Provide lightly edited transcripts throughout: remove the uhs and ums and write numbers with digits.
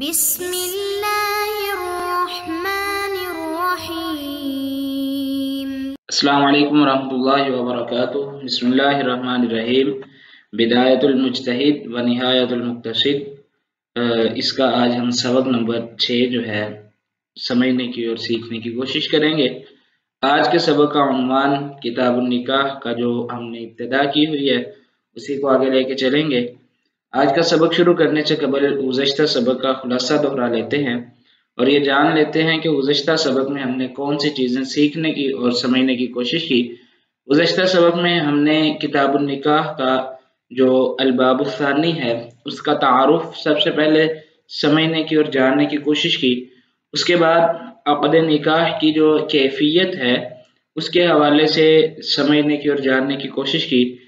बिस्मिल्लाहिर्रहमानिर्रहीम। अस्सलामु अलैकुम वरहमतुल्लाहि वबरकातुह। बिस्मिल्लाहिर्रहमानिर्रहीम। बिदायतुल मुज्तहिद व निहायतुल मुक्तसिद। इसका आज हम सबक नंबर 6 जो है समझने की और सीखने की कोशिश करेंगे। आज के सबक का उन्वान किताबुन निकाह का जो हमने इब्तिदा की हुई है उसी को आगे लेके चलेंगे। आज का सबक शुरू करने से कबल गुज़श्ता सबक का खुलासा दोहरा लेते हैं और ये जान लेते हैं कि गुज़श्ता सबक में हमने कौन सी चीज़ें सीखने की और समझने की कोशिश की। गुज़श्ता सबक में हमने किताबुन निकाह का जो अलबाबुस्सानी है उसका तारुफ सबसे पहले समझने की और जानने की कोशिश की। उसके बाद अक़द निकाह की जो कैफियत है उसके हवाले से समझने की और जानने की कोशिश की।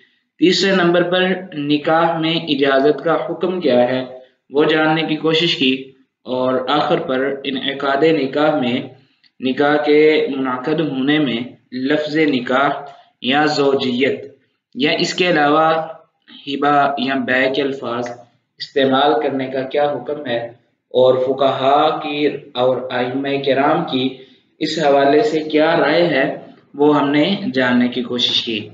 तीसरे नंबर पर निकाह में इजाज़त का हुक्म क्या है वो जानने की कोशिश की और आखिर पर इनइक़ाद निकाह में निकाह के मुनअक़द होने में लफ्ज़ निकाह या ज़ौजियत या इसके अलावा हिबा या बै के अल्फाज इस्तेमाल करने का क्या हुक्म है और फुक़हा की और आइम्मा किराम की इस हवाले से क्या राय है वो हमने जानने की कोशिश की।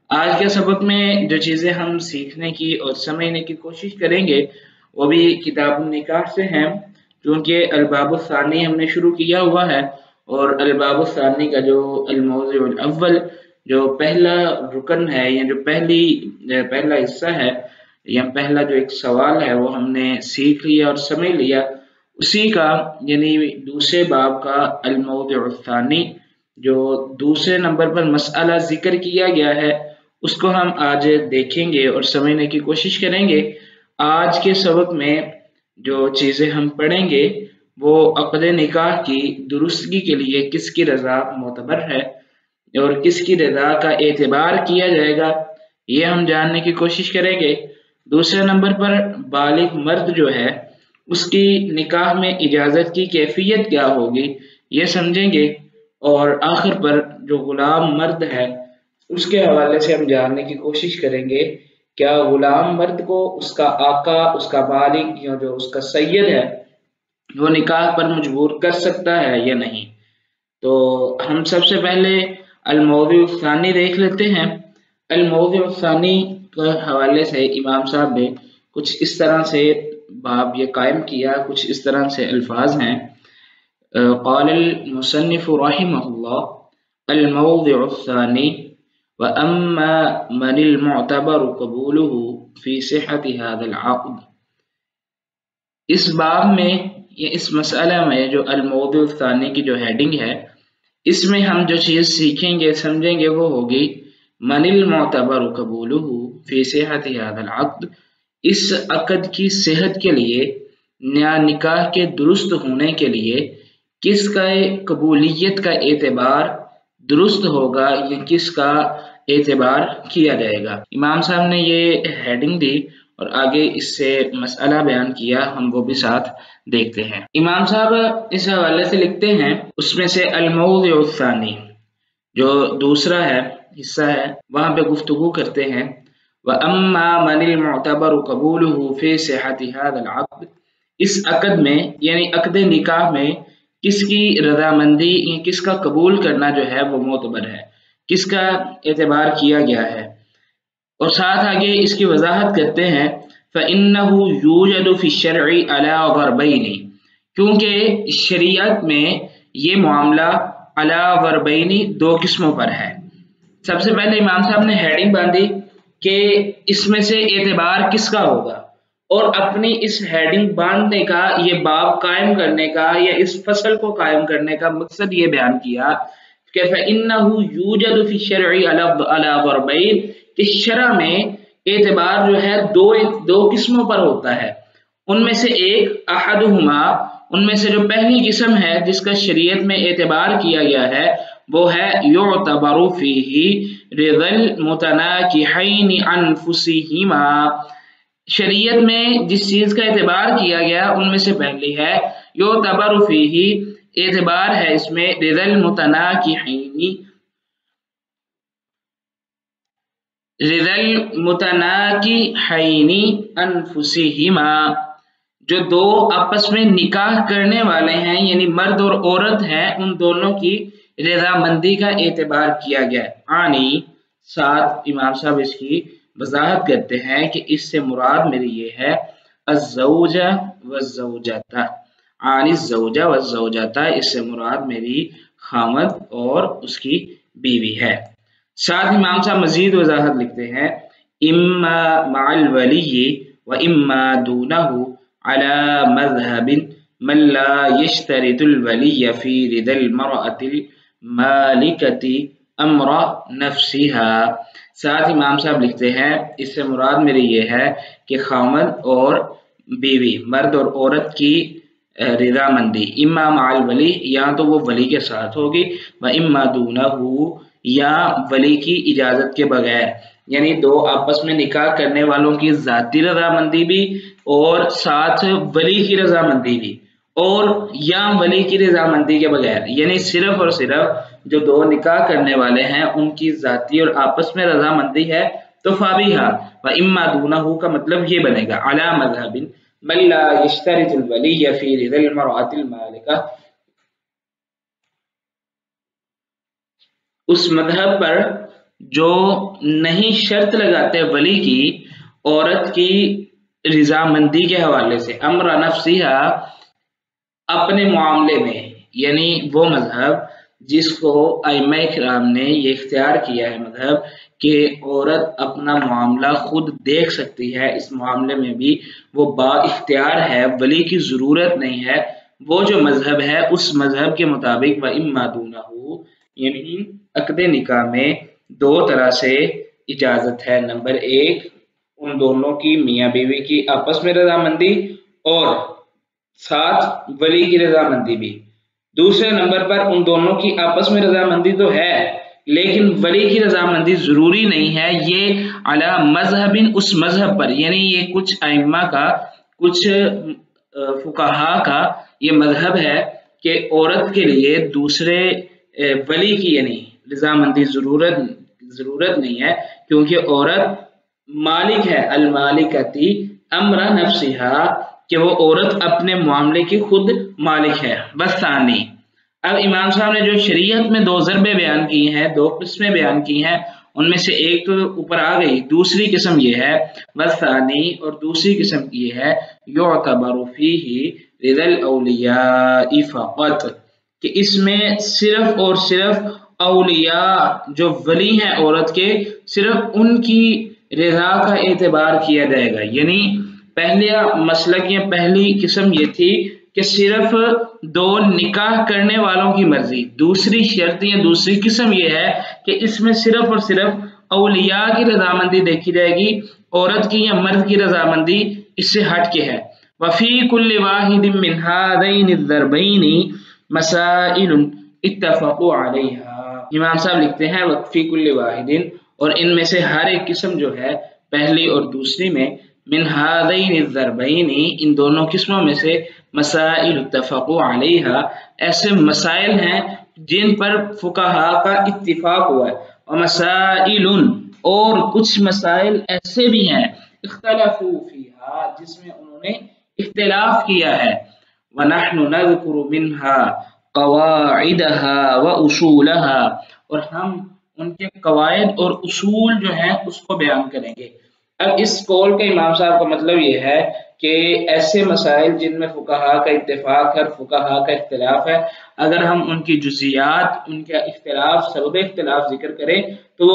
आज के सबक में जो चीज़ें हम सीखने की और समझने की कोशिश करेंगे वो भी किताबुन निकाह से हैं, क्योंकि अलबाबुस्सानी हमने शुरू किया हुआ है और अलबाबुस्सानी का जो अल-मौज़िउल अव्वल जो पहला रुकन है या जो पहला हिस्सा है या पहला जो एक सवाल है वो हमने सीख लिया और समझ लिया। उसी का यानी दूसरे बाब का अल-मौज़िउस्सानी जो दूसरे नंबर पर मसअला जिक्र किया गया है उसको हम आज देखेंगे और समझने की कोशिश करेंगे। आज के सबक में जो चीज़ें हम पढ़ेंगे वो अक़द निकाह की दुरुस्तगी के लिए किसकी रज़ा मोतबर है और किसकी रज़ा का एतबार किया जाएगा ये हम जानने की कोशिश करेंगे। दूसरे नंबर पर बालिग मर्द जो है उसकी निकाह में इजाज़त की कैफियत क्या होगी ये समझेंगे और आखिर पर जो गुलाम मर्द है उसके हवाले से हम जानने की कोशिश करेंगे क्या गुलाम मर्द को उसका आका उसका बालिग या जो उसका सैयद है वो निकाह पर मजबूर कर सकता है या नहीं। तो हम सबसे पहले अल-मौज़िउस्सानी देख लेते हैं। अल-मौज़िउस्सानी के हवाले से इमाम साहब ने कुछ इस तरह से बाब ये कायम किया, कुछ इस तरह से अल्फाज हैं। क़ालल मुसन्निफ़ रहिमहुल्लाह अल-मौज़िउस्सानी व अम्मा मनिल मुअतबरु क़बूलुहु फ़ी सिह्हति हाज़ल अक़्द। इस बाब में या इस मसअला में जो अल-मौज़िउस्सानी की जो हेडिंग है इसमें हम जो चीज़ सीखेंगे समझेंगे वो होगी मनिल मुअतबरु क़बूलुहु फ़ी सिह्हति हाज़ल अक़्द। इस अक़द की सेहत के लिए या निकाह के दुरुस्त होने के लिए किसका कबूलियत का एतबार दुरुस्त होगा या किसका एतबार किया जाएगा। इमाम साहब ने ये हेडिंग दी और आगे इससे मसला बयान किया, हम वो भी साथ देखते हैं। इमाम साहब इस हवाले से लिखते हैं उसमें से अल-मौज़िउस्सानी जो दूसरा है हिस्सा है वहाँ पे गुफ्तगू करते हैं व अम्मा मनिल मुअतबरु क़बूलुहु फ़ी सिह्हति हाज़ल अक़्द। इस अक़द में यानी अक़द निकाह में किसकी रज़ामंदी या किसका कबूल करना जो है वो मोतबर है, किसका एतबार किया गया है। और साथ आगे इसकी वजाहत करते हैं फ़इन्नहु यूजदु फ़ी शरई अला ग़रबैनि, क्योंकि शरीयत में ये मामला अला ग़रबैनि दो किस्मों पर है। सबसे पहले इमाम साहब ने हेडिंग बांधी कि इसमें से एतबार किसका होगा और अपनी इस हेडिंग बांधने का ये बाब कायम करने का या इस फसल को कायम करने का मकसद ये बयान किया कि फ़इन्नहु यूजदु फ़ी शरई अला ग़रबैन, कि शरअ में एतबार जो है दो किस्मों पर होता है। उनमें से एक अहदुहुमा, उनमें से जो पहली किस्म है जिसका शरीयत में एतबार किया गया है वो है युअतबरु फ़ीही रिज़ल मुतनाकिहैनि अनफुसिहिमा। शरीयत में जिस चीज का एतबार किया गया उनमें से पहली है युअतबरु फ़ीही, एतबार है इसमें रिज़ल मुतनाकिहैनि अनफुसिहिमा, जो दो आपस में निकाह करने वाले हैं यानी मर्द और औरत हैं, उन दोनों की रजामंदी का एतबार किया गया है। आनी साथ इमाम साहब इसकी वजाहत करते हैं कि इससे मुराद मेरी ये है अज़्ज़ौजा वज़्ज़ौजाता, आनी ज़ौजा वज़्ज़ौजाता, इससे मुराद मेरी खामद और उसकी बीवी है। साथ इमाम साहब मजीद वजाहत लिखते हैं इम्मा मअल वली व इम्मा दूनहु अला मज़हबिन मन ला यश्तरितुल वली फी रिदल मरअतिल मालिकती अम्रा नफ्सिहा। साथ इमाम साहब लिखते हैं इससे मुराद मेरी ये है कि खामद और बीवी, मर्द और औरत की रजामंदी इम्मा माल वली, या तो वो वली के साथ होगी, व इम्मा दूनहु, या वली की इजाजत के बगैर, यानी दो आपस में निकाह करने वालों की जाती रजामंदी भी और साथ वली की रजामंदी भी, और या वली की रजामंदी के बगैर, यानी सिर्फ और सिर्फ जो दो निकाह करने वाले हैं उनकी जाती और आपस में रजामंदी है तो फाबिहा, व इम्मा दूनहु का मतलब ये बनेगा अला मज़हबिन मन ला यश्तरितुल वली फी रिदल मरअतिल मालिका, उस मजहब पर जो नहीं शर्त लगाते वली की औरत की रजामंदी के हवाले से, अम्र नफ्सिहा, अपने मामले में, यानी वो मजहब जिसको अइम्मा किराम ने ये इख्तियार किया है मजहब कि औरत अपना मामला खुद देख सकती है, इस मामले में भी वो बाइख्तियार है, वली की जरूरत नहीं है, वो जो मजहब है उस मजहब के मुताबिक व इम्मा दूनहु, यानी अक़दे निकाह में दो तरह से इजाजत है। नंबर एक, उन दोनों की मियाँ बीवी की आपस में रजामंदी और साथ वली की रजामंदी भी। दूसरे नंबर पर उन दोनों की आपस में रजामंदी तो है लेकिन वली की रजामंदी जरूरी नहीं है, ये अला मजहबिन, उस मजहब पर, यानी ये कुछ अइम्मा का, कुछ फुकाहा का ये मजहब है कि औरत के लिए दूसरे वली की यानी रजामंदी जरूरत नहीं है, क्योंकि औरत मालिक है, अल मालिकती अम्रा नफ्सिहा, कि वो औरत अपने मामले की खुद मालिक है। बस तानी, अब इमाम साहब ने जो शरीयत में दो ज़रबे बयान की हैं, दो किस्में बयान की हैं, उनमें से एक तो ऊपर आ गई, दूसरी किस्म ये है बसानी, और दूसरी किस्म ये है युतबरु फीही रिदल औलियाई फ़क़त, कि इसमें सिर्फ और सिर्फ औलिया जो वली हैं औरत के, सिर्फ उनकी रजा का एतबार किया जाएगा। यानी पहले मसलक या पहली किस्म ये थी कि सिर्फ दो निकाह करने वालों की मर्जी, दूसरी शर्त या दूसरी किस्म ये है कि इसमें सिर्फ और सिर्फ औलिया की रजामंदी देखी जाएगी, औरत की या मर्द की रजामंदी इससे हट के है। वफी कुल्लि वाहिदिन मिन हादैनि ज़रबैनि मसाइलुन इत्तफ़क़ू अलैहा। इमाम साहब लिखते हैं वफी कुल्लि वाहिदिन, और इनमें से हर एक किस्म जो है पहली और दूसरी में, मिन हादैनि ज़रबैनि, इन दोनों किस्मों में से, मसाइल इत्तफ़क़ू अलैहा, ऐसे मसाइल हैं जिन पर फुक़हा का इत्तिफ़ाक़ हुआ है, और मसाइलुन, और कुछ मसाइल ऐसे भी हैं इख्तलफ़ू फ़ीहा, जिसमें उन्होंने इख्तिलाफ किया है। व नहनु नज़कुरु मिन्हा क़वाइदहा व उसूलहा, और हम उनके कवायद और उसूल जो हैं उसको बयान करेंगे। अब इस कौल का इमाम साहब का मतलब ये है कि ऐसे मसाइल जिनमें फुक़हा का इत्तेफाक है, फुक़हा का इख्तिलाफ है, अगर हम उनकी जुज़ियात, उनका इख्तिलाफ, सबब इख्तिलाफ जिक्र करें तो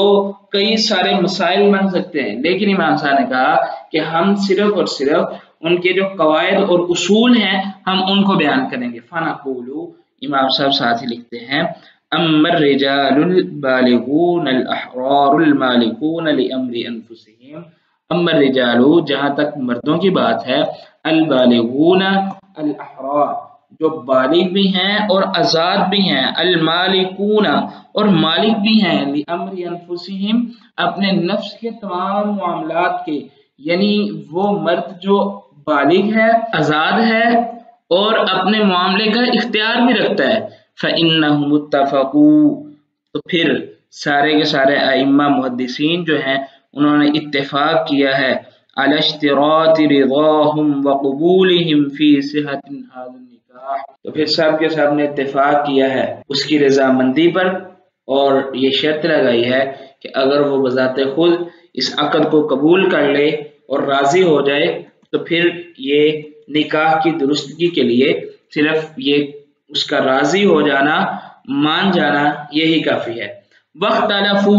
कई सारे मसाइल बन सकते हैं, लेकिन इमाम साहब ने कहा कि हम सिर्फ और सिर्फ उनके जो कवायद और उसूल हैं हम उनको बयान करेंगे। फ़नक़ूलु, इमाम साहब साथ ही लिखते हैं अम्मर रिजालुल बालिगून अल अहरारुल मालिकून लिअम्रि अनफुसिहिम, अम्मर रिजालु, जहाँ तक मर्दों की बात है, अल बालिगून अल अहरार, जो बालिग भी हैं और आज़ाद भी हैं, अल मालिकून, और मालिक भी हैं, लिअम्रि अनफुसिहिम, अपने नफ्स के तमाम मामलात के, यानी वो मर्द जो बालिग है, आज़ाद है और अपने मामले का इख्तियार भी रखता है। फ़इन्नहुम मुत्तफ़क़ू, तो फिर सारे के सारे अइम्मा मुहद्दिसीन जो हैं उन्होंने इत्तेफाक किया है अला इश्तिरात रिदाहुम व क़बूलिहिम फ़ी सिहत हाज़ा निकाह। तो फिर सब के सब ने इत्तेफाक किया है उसकी रजामंदी पर और ये शर्त लगाई है कि अगर वो बजाते खुद इस अक़द को कबूल कर ले और राजी हो जाए तो फिर ये निकाह की दुरुस्तगी के लिए सिर्फ ये उसका राजी हो जाना, मान जाना, यही काफी है। वख्तलफू,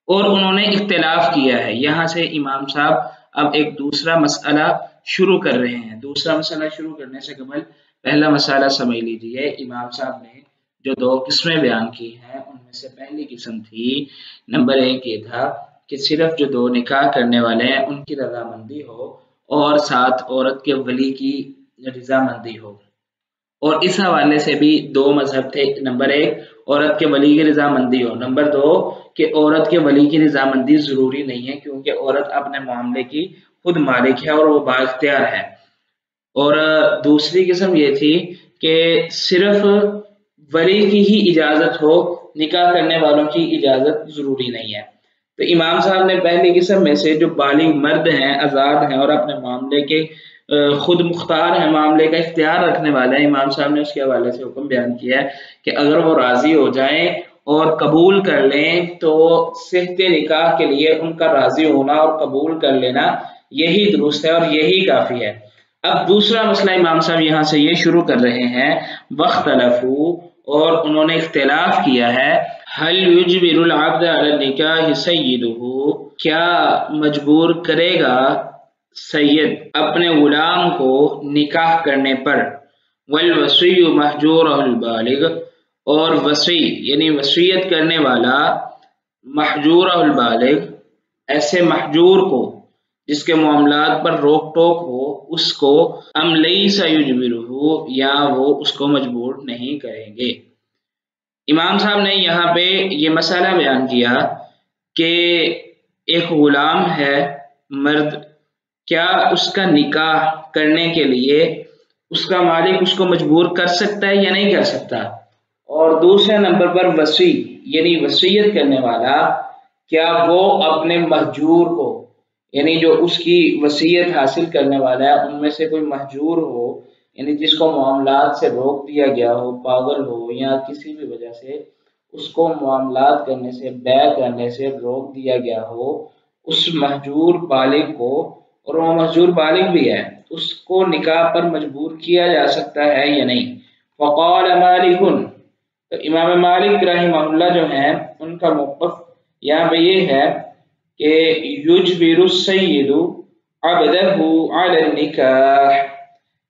और उन्होंने इख्तिलाफ किया है। यहाँ से इमाम साहब अब एक दूसरा मसला शुरू कर रहे हैं। दूसरा मसला शुरू करने से कबल पहला मसला समझ लीजिए। इमाम साहब ने जो दो किस्में बयान की हैं उनमें से पहली किस्म थी, नंबर 1 ये था कि सिर्फ जो दो निकाह करने वाले हैं उनकी रजामंदी हो और साथ औरत के वली की रजामंदी हो। और इस हवाले से भी दो मजहब थे। नंबर 1 औरत के वली की रजामंदी हो, नंबर 2 कि औरत के वली की रजामंदी जरूरी नहीं है क्योंकि औरत अपने मामले की खुद मालिक है और वो बाइख्तियार है। और दूसरी किस्म ये थी कि सिर्फ वली की ही इजाजत हो, निकाह करने वालों की इजाजत जरूरी नहीं है। तो इमाम साहब ने पहली किस्म में से जो बालिग मर्द हैं, आज़ाद हैं और अपने मामले के खुद मुख्तार हैं, मामले का इख्तियार रखने वाले हैं, इमाम साहब ने उसके हवाले से हुक्म बयान किया है कि अगर वो राजी हो जाएं और कबूल कर लें तो सेहते निकाह के लिए उनका राजी होना और कबूल कर लेना यही दुरुस्त है और यही काफी है। अब दूसरा मसला इमाम साहब यहाँ से ये शुरू कर रहे हैं, वख्तलफू, और उन्होंने इख्तिलाफ किया है, हल युजबिरुल अब्द अला निकाह सय्यिदुहु, क्या मजबूर करेगा सैयद अपने गुलाम को निकाह करने पर, वल वसीय्यु महजूरुल बालिग, और वसी यानी वसीयत करने वाला महजूरुल बालिग, ऐसे महजूर को जिसके मामलात पर रोक टोक हो उसको, अम लैसा युजबिरुहु, या वो उसको मजबूर नहीं करेंगे। इमाम साहब ने यहाँ पे ये मसला बयान किया कि एक गुलाम है मर्द, क्या उसका निकाह करने के लिए उसका मालिक उसको मजबूर कर सकता है या नहीं कर सकता। और दूसरे नंबर पर वसी यानी वसीयत करने वाला, क्या वो अपने महजूर को यानी जो उसकी वसीयत हासिल करने वाला है उनमें से कोई महजूर हो यानी जिसको मामलात से रोक दिया गया हो, पागल हो या किसी भी वजह से उसको मामलात करने से, बैय करने से रोक दिया गया हो, उस महजूर बालिग को, और वो महजूर बालिग भी है, उसको निकाह पर मजबूर किया जा सकता है या नहीं। फ़क़ाल मालिकुन, तो इमाम मालिक रहमहुल्लाह जो हैं उनका मौक़िफ़ यहाँ पे ये है कि युजबिरु सय्यिदु अब्दहु अला निकाह,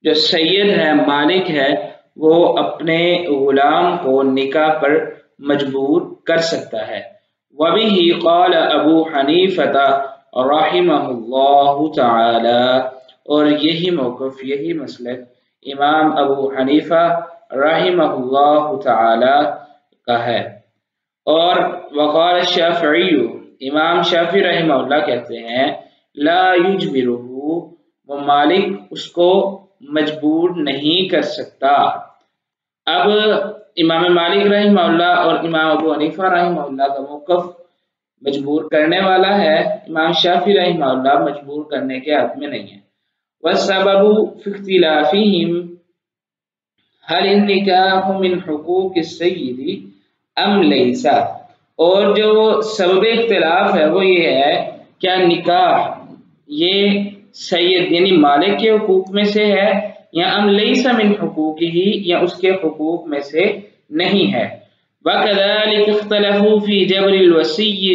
जो सैयद है, मालिक है, वो अपने गुलाम को निकाह पर मजबूर कर सकता है। वबिही क़ाल अबू हनीफ़ा रहिमहुल्लाहु तआला, और यही मौक़िफ़, यही मसलक इमाम अबू हनीफ़ा रहिमहुल्लाहु तआला का है। और वक़ाल शाफ़िई, इमाम शाफ़ी रहमहुल्लाह कहते हैं, ला युजबिरुहु, वो मालिक उसको मजबूर नहीं कर सकता। अब इमाम मालिक रहमहुल्लाह और इमाम अबू हनीफा रहमहुल्लाह का मौक़िफ़ मजबूर करने वाला है, इमाम शाफ़ी रहमहुल्लाह मजबूर करने के हक़ में नहीं है। वस्सबबु फ़ी इख्तिलाफ़िहिम हल निकाह मिन हुकूक़िस सय्यिदी अम लैसा, और जो सबब इख्तिलाफ है वो ये है, क्या निकाह ये सैयद यानी मालिक के हुकूक में से है या अम लैसा मिन हुकूक़िही, या उसके हुकूक में से नहीं है। वकज़ालिक इख्तलफ़ू फ़ी जबरिल वसिय्य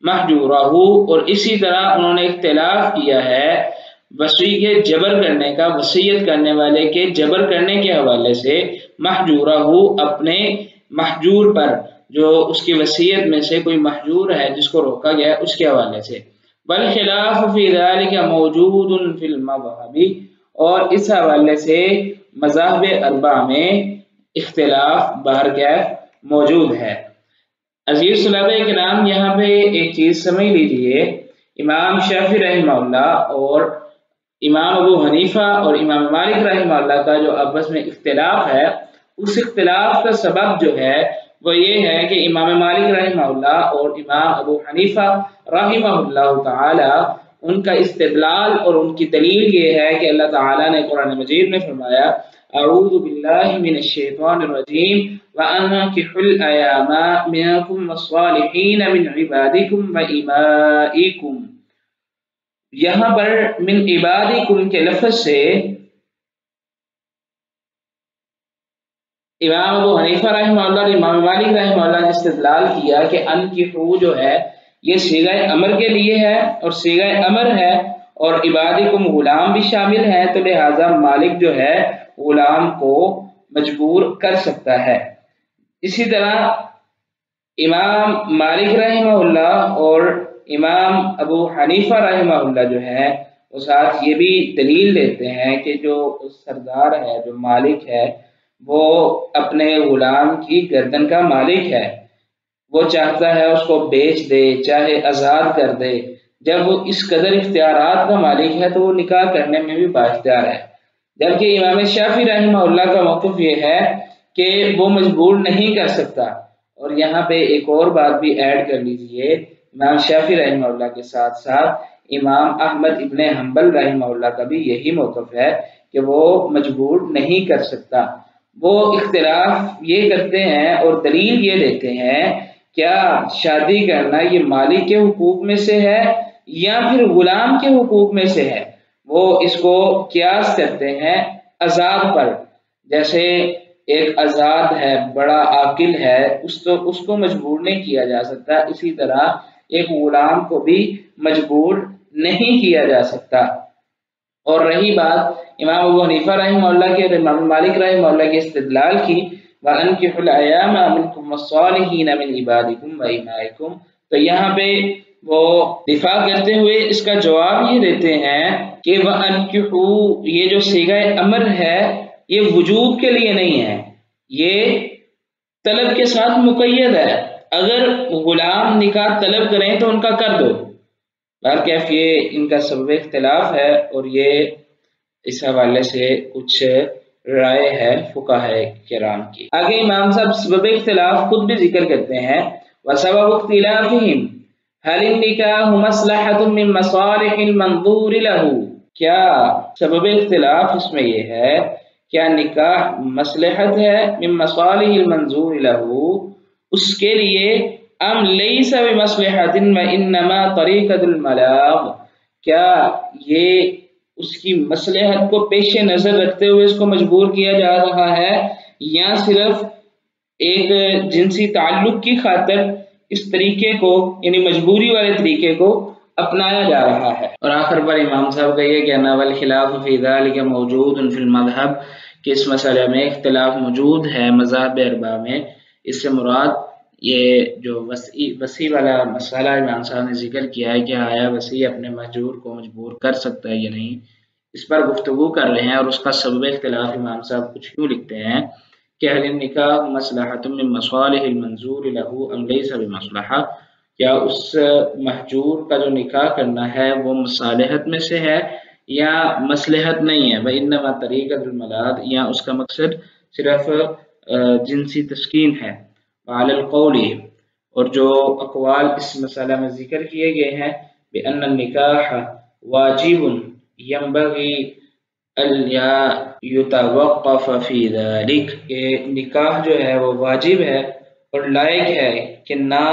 महजूरहु, और इसी तरह उन्होंने इख्तिलाफ किया है वसी के जबर करने का, वसीयत करने वाले के जबर करने के हवाले से, महजूरहु अपने महजूर पर, जो उसकी वसीयत में से कोई महजूर है जिसको रोका गया उसके हवाले से। बल खिलाफ फी ज़ालिका मौजूदुन फिल मज़हबी, और इस हवाले से मज़ाहिब अरबा में इख्तिलाफ बहरकैफ मौजूद है। अज़ीज़ तलबा किराम, यहाँ पे एक चीज़ समझ लीजिए, इमाम शाफ़ी रहमहुल्लाह और इमाम अबू हनीफा और इमाम मालिक रहमहुल्लाह का जो आपस में इख्तिलाफ है, उस इख्तिलाफ का सबब जो है वो ये है कि इमाम मालिक रहमहुल्लाह और इमाम अबू हनीफा रहमहुल्लाह ताला ان کا استدلال اور ان کی دلیل یہ ہے کہ اللہ تعالیٰ نے قرآن مجید میں فرمایا اعوذ باللہ من الشیطان الرجیم وَأَنكِحُوا الْأَيَامَ مِنكُمْ وَالصَّالِحِينَ مِنْ عِبَادِكُمْ وَإِمَائِكُمْ. یہاں پر من عبادکم کے لفظ سے امام ابو حنیفہ رحمہ اللہ اور امام مالک رحمہ اللہ نے استدلال کیا کہ انکحو جو ہے یہ صیغہ امر کے لیے ہے اور صیغہ امر ہے اور عبادکم غلام بھی شامل ہے، تو لہذا مالک جو ہے غلام کو مجبور کر سکتا ہے. اسی طرح امام مالک رحمہ اللہ اور امام ابو حنیفہ رحمہ اللہ جو ہے وہ ساتھ یہ بھی دلیل دیتے ہیں کہ جو سردار ہے، جو مالک ہے، وہ اپنے غلام کی گردن کا مالک ہے. وہ چاہتا ہے اس کو بیچ دے چاہے آزاد کر دے. جب وہ اس قدر اختیارات کا مالک ہے تو وہ نکاح کرنے میں بھی بااختیار ہے. جبکہ امام شافعی رحمہ اللہ کا موقف یہ ہے کہ وہ مجبور نہیں کر سکتا. اور یہاں پہ ایک اور بات بھی ایڈ کر لیجئے، امام شافعی رحمہ اللہ کے ساتھ ساتھ امام احمد ابن حنبل رحمہ اللہ کا بھی یہی موقف ہے کہ وہ مجبور نہیں کر سکتا. وہ اختلاف یہ کرتے ہیں اور دلیل یہ دیتے ہیں کیا شادی کرنا یہ مالک کے حقوق میں سے ہے یا پھر غلام کے حقوق میں سے ہے. وہ اس کو قیاس کرتے ہیں آزاد پر. جیسے ایک آزاد ہے، بڑا عاقل ہے، اس کو مجبور نہیں کیا جا سکتا، اسی طرح ایک غلام کو بھی مجبور نہیں کیا جا سکتا. اور رہی بات امام ابو حنیفہ رحمہ اللہ کے اور امام مالک رحمہ اللہ کے استدلال کی، وَأَنكِحُوا الْأَيَامَ مِنكُمْ وَالصَّالِحِينَ مِنْ عِبَادِكُمْ وَإِمَائِكُمْ، تو یہاں پہ وہ دفاع کرتے ہوئے اس کا جواب یہ دیتے ہیں کہ وَأَنكِحُوا یہ جو صیغہ امر ہے یہ وجوب کے لیے نہیں ہے، یہ طلب کے ساتھ مقید ہے. اگر غلام نکاح طلب کریں تو ان کا کر دو. بہرکیف یہ ان کا سبب اختلاف ہے اور یہ اس حوالے سے کچھ رائے ہے فقہاء کرام کی. آگے امام صاحب سبب اختلاف خود بھی ذکر کرتے ہیں، وَسَبَبُ اخْتِلَافِهِمْ هَلِ النِّكَاحُ مَصْلَحَةٌ مِّن مَّصَالِحِ الْمَنظُورِ لَهُ، کیا سبب اختلاف اس میں یہ ہے کیا نکاح مصلحت ہے من مصالح المنظور له اس کے لیے، ام لیس بمصلحت وانما طریقۃ البلاغ، کیا یہ اس کی مصلحت کو پیش نظر رکھتے ہوئے اس کو مجبور کیا جا رہا ہے یا صرف ایک جنسی تعلق کی خاطر اس طریقے کو یعنی مجبوری والے طریقے کو اپنایا جا رہا ہے. اور آخر پر امام صاحب کا یہ کہنا والخلاف فی ذلک موجود فی المذہب کہ اس مسئلے میں اختلاف موجود ہے مذاہب اربعہ میں. اس سے مراد یہ جو وسیع والا مسئلہ امام صاحب نے ذکر کیا ہے کہ آیا وسیع اپنے مہجور کو مجبور کر سکتا ہے یا نہیں، اس پر گفتگو کر رہے ہیں. اور اس کا سبب اختلاف امام صاحب کچھ کیوں لکھتے ہیں کہ اہل النکاح مصلحۃ من مصالح المنظور له ام لیس بمصلحہ، کیا اس مہجور کا جو نکاح کرنا ہے وہ مصالحت میں سے ہے یا مصلحت نہیں ہے، وانما طریقۃ الملاذ یا اس کا مقصد صرف جنسی تسکین ہے. وعلی القول، اور جو اقوال اس مسئلہ میں ذکر کیے گئے ہیں، بان النکاح واجب ينبغي الا يتوقف في ذلك، کہ نکاح جو ہے وہ واجب ہے اور لائق ہے کہ نہ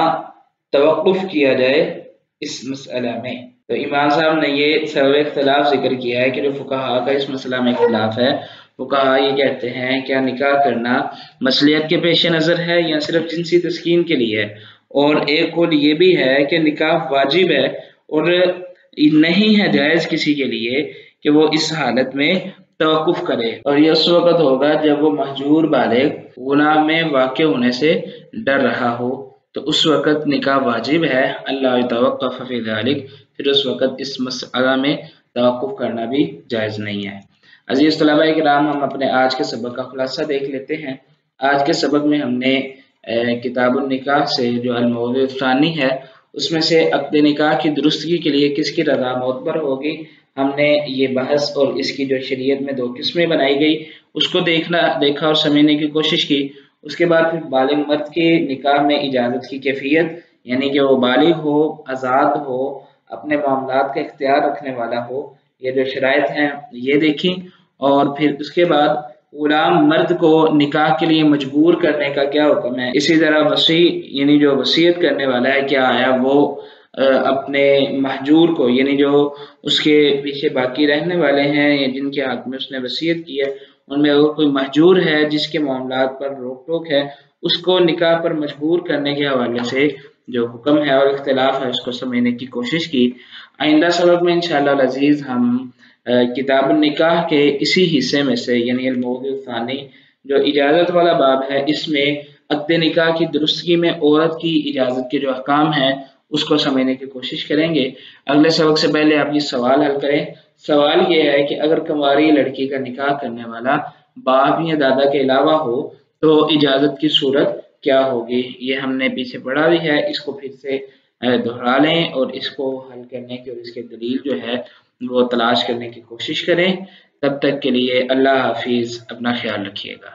توقف کیا جائے اس مسئلہ میں. تو امام صاحب نے یہ سبب اختلاف ذکر کیا ہے کہ جو فقہاء کا اس مسئلہ میں اختلاف ہے، فقہاء یہ کہتے ہیں کیا نکاح کرنا مصلحت کے پیش نظر ہے یا صرف جنسی تسکین کے لیے ہے، اور ایک قول یہ بھی ہے کہ نکاح واجب ہے اور نہیں ہے جائز کسی کے لیے کہ وہ اس حالت میں توقف کرے، اور یہ اس وقت ہوگا جب وہ مہجور بالغ غلام میں واقع ہونے سے ڈر رہا ہو، تو اس وقت نکاح واجب ہے. اللہ توقف فی ذلک، پھر اس وقت اس مسئلہ میں توقف کرنا بھی جائز نہیں ہے. عزیز طلباء کرام، ہم اپنے آج کے سبق کا خلاصہ دیکھ لیتے ہیں. آج کے سبق میں ہم نے کتاب النکاح سے جو الموضوع الثانی ہے اس میں سے عقد نکاح کی درستگی کے لیے کس کی رضا معتبر ہوگی، ہم نے یہ بحث اور اس کی جو شریعت میں 2 قسمیں بنائی گئی اس کو دیکھا اور سمجھنے کی کوشش کی. اس کے بعد پھر بالغ مرد کے نکاح میں اجازت کی کیفیت، یعنی کہ وہ بالغ ہو، آزاد ہو اپنے معاملات کا اختیار رکھنے والا ہو، یہ جو شرائط ہیں یہ دیکھیں، اور پھر اس کے بعد غلام مرد کو نکاح کے لیے مجبور کرنے کا کیا حکم ہے۔ اسی طرح وصی یعنی جو وصیت کرنے والا ہے، کیا آیا وہ اپنے محجور کو یعنی جو اس کے پیچھے باقی رہنے والے ہیں یا جن کے حق میں اس نے وصیت کی ہے، ان میں اگر کوئی محجور ہے جس کے معاملات پر روک ٹوک ہے، اس کو نکاح پر مجبور کرنے کے حوالے سے جو حکم ہے اور اختلاف ہے اس کو سمجھنے کی کوشش کی۔ آئندہ سبق میں انشاءاللہ العزیز ہم کتاب النکاح کے اسی حصے میں سے یعنی الموضوع الثانی جو اجازت والا باب ہے، اس میں عقد نکاح کی درستگی میں عورت کی اجازت کے جو احکام ہیں اس کو سمجھنے کی کوشش کریں گے۔ اگلے سبق سے پہلے آپ یہ سوال حل کریں۔ سوال یہ ہے کہ اگر کنواری لڑکی کا نکاح کرنے والا باپ یا دادا کے علاوہ ہو تو اجازت کی صورت کیا ہوگی؟ یہ ہم نے پیچھے پڑھا بھی ہے، اس کو پھر سے دہرا لیں اور اس کو حل کرنے کی اور اس کے دلیل جو ہے وہ تلاش کرنے کی کوشش کریں۔ تب تک کے لیے اللہ حافظ، اپنا خیال رکھیے گا۔